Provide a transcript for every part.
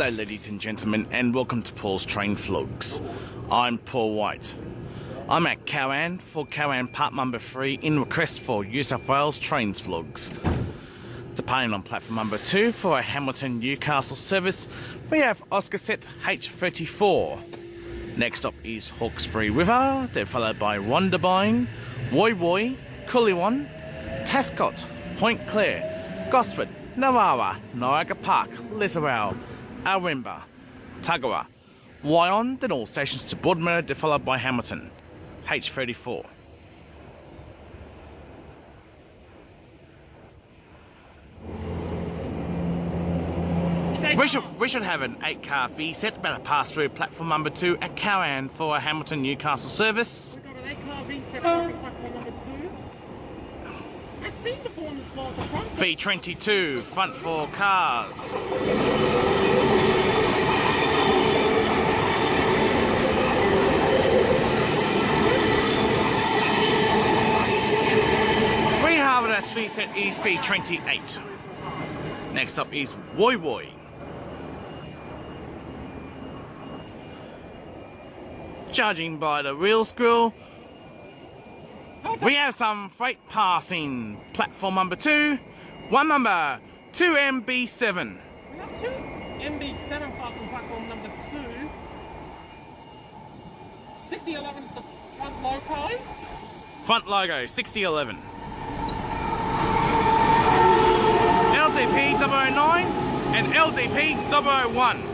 Hello ladies and gentlemen, and welcome to Paul's Train Vlogs. I'm Paul White. I'm at Cowan for Cowan part number 3 in request for New South Wales Trains Vlogs. Departing on platform number 2 for a Hamilton Newcastle service, we have Oscar set H34. Next up is Hawkesbury River, then followed by Wondabyne, Woy Woy, Cowan, Tascott, Point Clare, Gosford, Narara, Niagara Park, Lisarau, Arimba, Tagawa, Wyon, then all stations to Broadmeadow, then followed by Hamilton, H34. We should have an 8-car V set about to pass through platform number 2 at Cowan for a Hamilton Newcastle service. We've got an 8-car V set passing platform number 2. I see the form is small at the front. V22, front 4 cars. We have it as V set is V28. Next up is Woy Woy. Judging by the wheel screw, we have some freight passing platform number 2, one number 2MB7. We have 2 MB7 passing platform number 2. 6011 is the front loco. Front logo 6011. LDP 009 and LDP 001.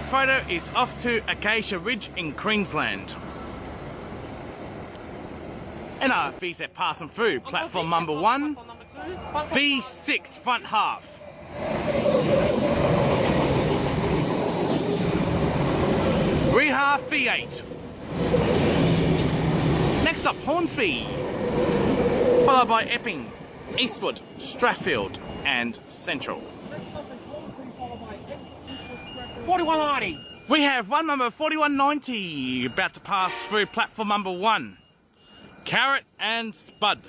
Photo is off to Acacia Ridge in Queensland. And our VZ passing through platform number 1, V6 front half. Rear half V8. Next up Hornsby, followed by Epping, Eastwood, Strathfield and Central. 4190. We have one number 4190 about to pass through platform number 1, Carrot and Spud.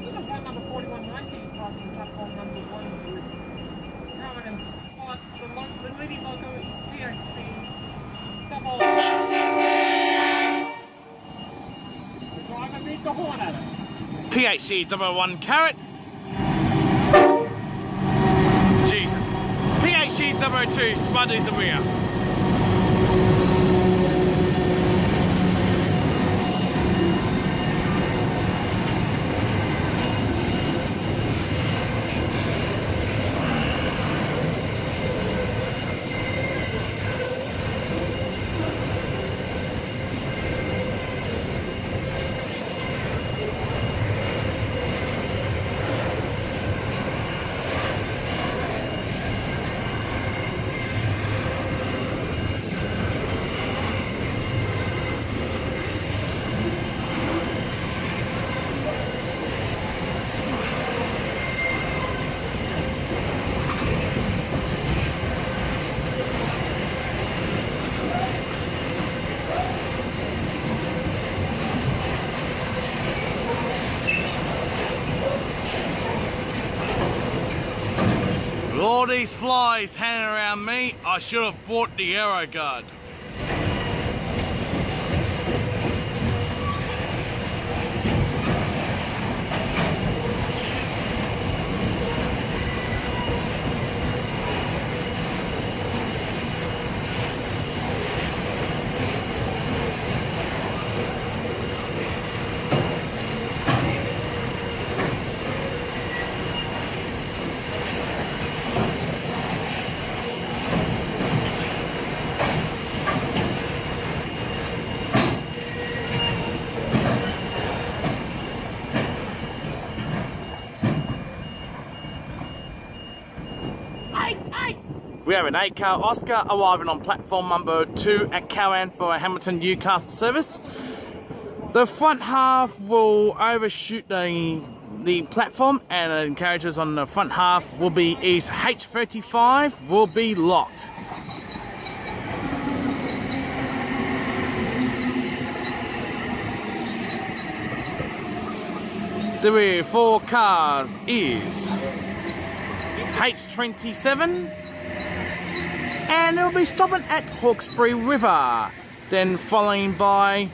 One number 4190 passing platform number 1 with Cowan and Spud. The leading loco is PHC double. The driver beat the horn at us. PHC 001 Carrot. Jesus. PHC 002 Spud is the rear. all these flies hanging around me, I should have bought the aero guard. We have an 8-car Oscar arriving on platform number 2 at Cowan for a Hamilton Newcastle service. The front half will overshoot the platform, and the carriages on the front half will be East H35 will be locked. The rear 4 cars is H27, and it'll be stopping at Hawkesbury River, then following by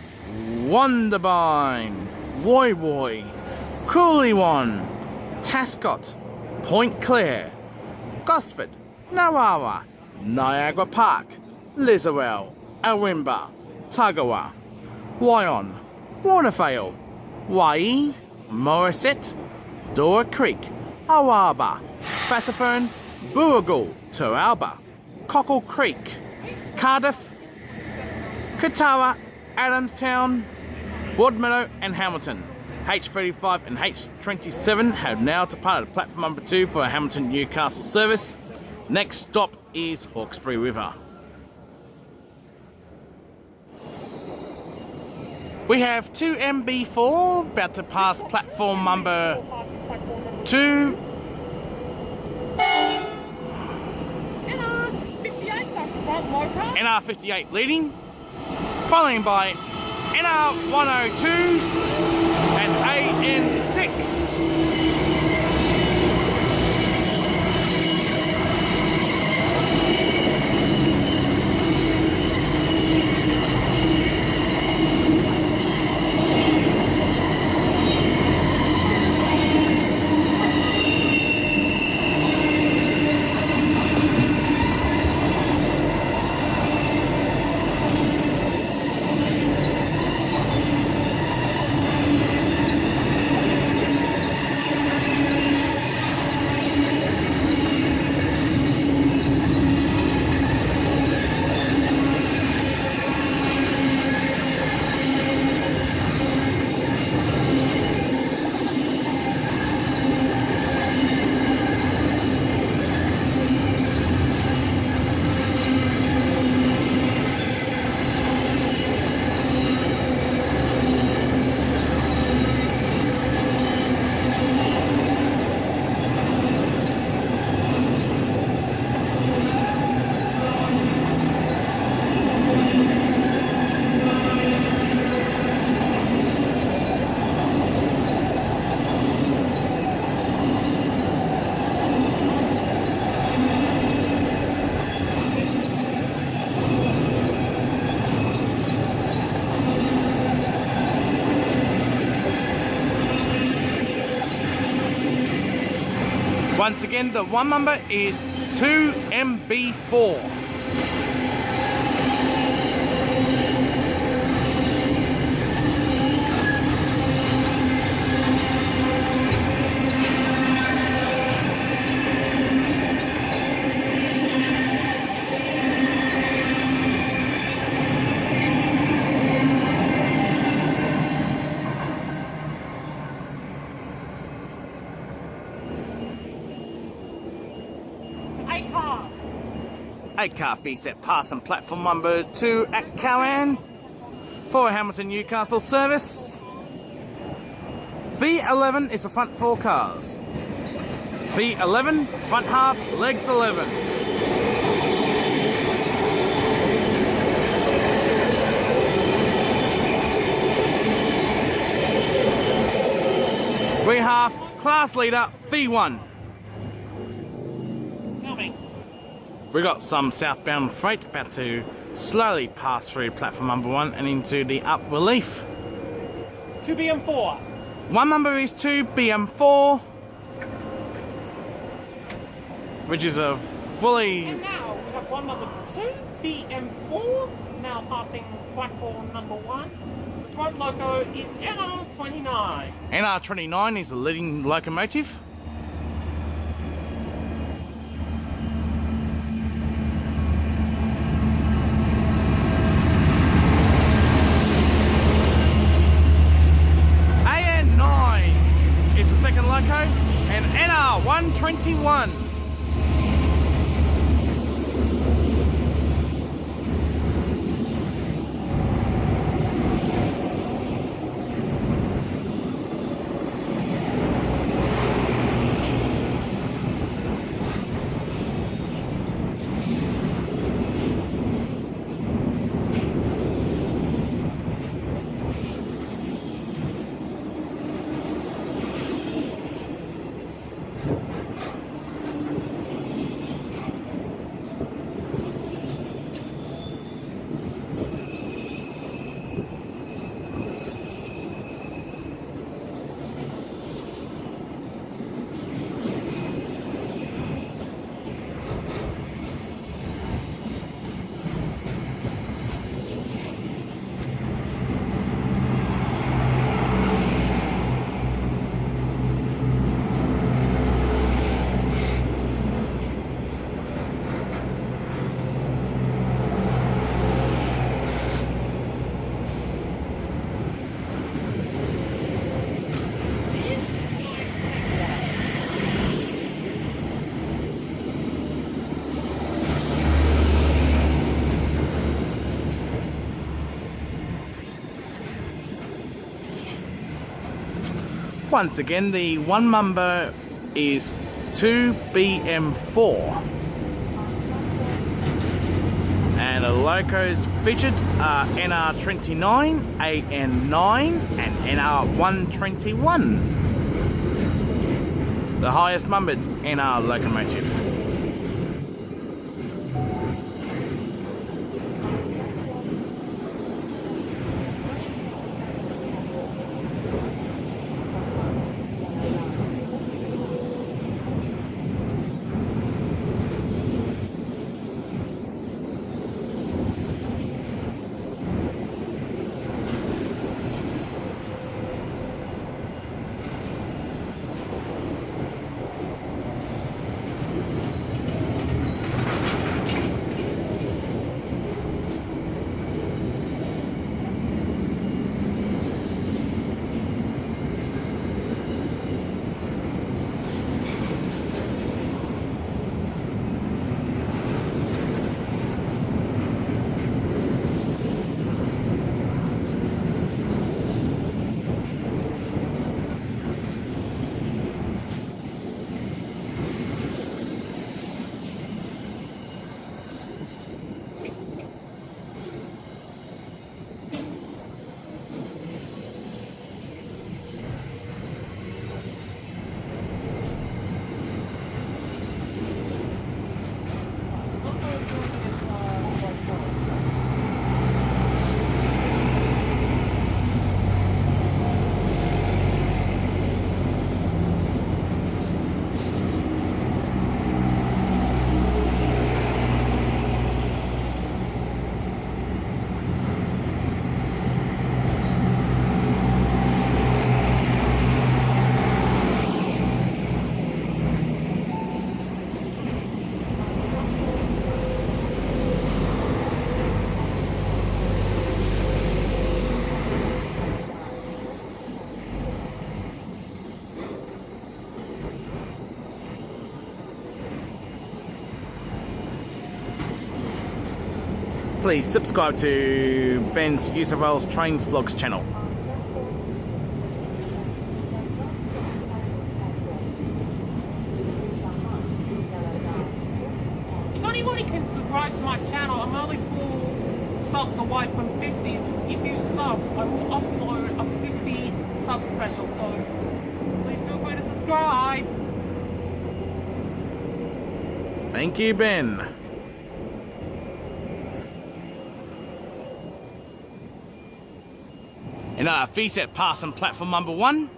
Wonderbine, Woy Woy, Cooleywan, Tascott, Point Clare, Gosford, Narara, Niagara Park, Lizarell, Awimba, Tagawa, Wyon, Warnervale, Wai'i, Morisset, Dora Creek, Awaba, Fassifern, Booragul, Turalba, Cockle Creek, Cardiff, Katawa, Adamstown, Broadmeadow and Hamilton. H35 and H27 have now departed platform number 2 for a Hamilton Newcastle service. Next stop is Hawkesbury River. We have 2 MB4 about to pass platform number 2. NR58 leading, following by NR102 and AN6. Once again, the one number is 2MB4. Eight car VSET passing platform number 2 at Cowan for a Hamilton Newcastle service. V11 is the front 4 cars. V11, front half, legs 11. Rear half, class leader, V1. We got some southbound freight about to slowly pass through platform number 1 and into the up relief. 2BM4. One number is 2BM4, which is a fully... And now we have one number 2BM4, now passing platform number 1. The front loco is NR29. NR29 is the leading locomotive. AN9 is the second loco, and NR121. Once again, the one number is 2BM4. And the locos featured are NR29, AN9 and NR121. The highest numbered NR locomotive. Please subscribe to Ben's NSWTrains vlogs channel. If anybody can subscribe to my channel, I'm only 4 subs away from 50. If you sub, I will upload a 50 sub special, so please feel free to subscribe. Thank you, Ben. In our VSET passing platform number 1,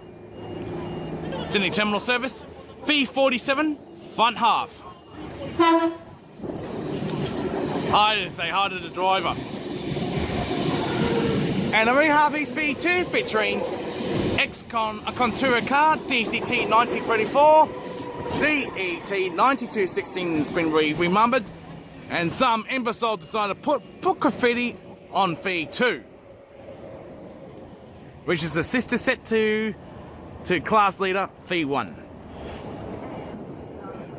Sydney Terminal Service, V47, front half. Hi to say hi to the driver. And the rear half is V2 featuring a Contura car, DCT 9034, DET 9216 has been remembered, and some imbecile decided to put graffiti on V2, which is the sister set to class leader V1.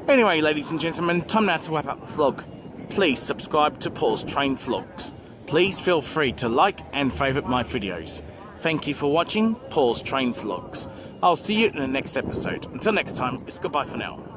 Anyway, ladies and gentlemen, time now to wrap up the vlog. Please subscribe to Paul's Train Vlogs. Please feel free to like and favourite my videos. Thank you for watching Paul's Train Vlogs. I'll see you in the next episode. Until next time, it's goodbye for now.